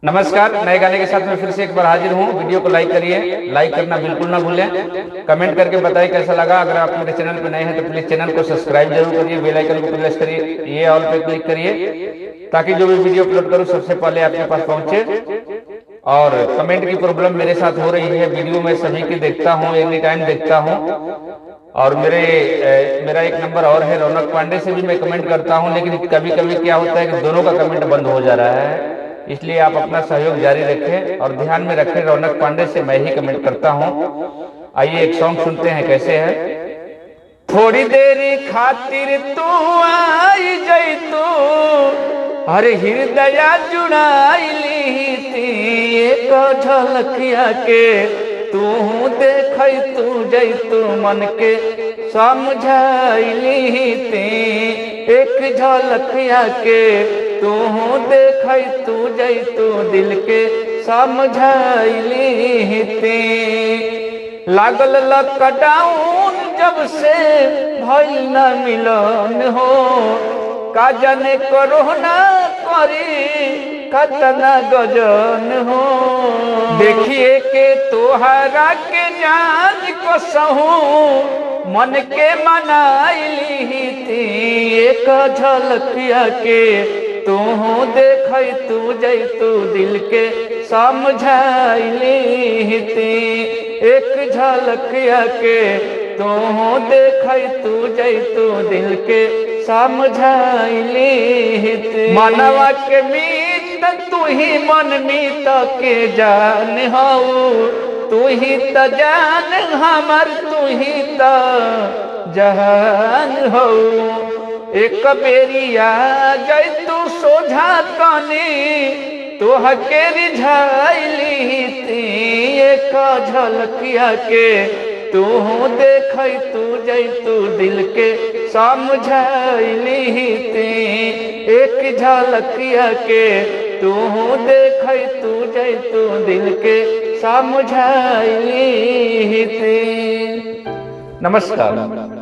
नमस्कार, नए गाने के साथ मैं फिर से एक बार हाजिर हूँ। वीडियो को लाइक करिए, लाइक करना बिल्कुल ना भूलें। कमेंट करके बताइए कैसा लगा। अगर आप मेरे चैनल पर नए हैं तो प्लीज चैनल को सब्सक्राइब जरूर करिए, बेल आइकन को प्रेस करिए, ये ऑल पे क्लिक करिए ताकि जो भी वीडियो अपलोड करूँ सबसे पहले आपके पास पहुंचे। और कमेंट की प्रॉब्लम मेरे साथ हो रही है, वीडियो में सभी की देखता हूँ, एनी टाइम देखता हूँ। और मेरा एक नंबर और है, रौनक पांडे से भी मैं कमेंट करता हूँ, लेकिन कभी कभी क्या होता है कि दोनों का कमेंट बंद हो जा रहा है। इसलिए आप अपना सहयोग जारी रखें और ध्यान में रखें, रौनक पांडे से मैं ही कमेंट करता हूँ। आइए एक सॉन्ग सुनते हैं कैसे है। थोड़ी देरी खातिर तू आई जई तू, अरे हृदय जुड़ाइली थी एक झलकिया के, तू देख तू जई तू मन के समझाइली थी एक झलकिया के, तू देख तू जई तू दिल के समझाइली थी। लागल लॉकडाउन जब से भइल न मिलन हो, का जाने कोरोना करी कतना गजन हो। देखिए के तोहरा के जान को सहू मन के मनाइली थी एक झलकिया के, तू देख तू जई तू दिल के समझाइली थी एक झलकिया के, तू देख तू जई तू दिल के समझाइली थी। मनवा के मीत तू ही मन मीत के जान हो, तू ही त जान हमर, तू ही त जहान हो। एक बेरिया जई तू सोझा तनी तोह के रिझाइली थी एक झलकिया के, तू देख तू जई तू दिल के समझाइली थी एक झलकिया के, तू देख तू जई तू दिल के समझाइली थी। नमस्कार।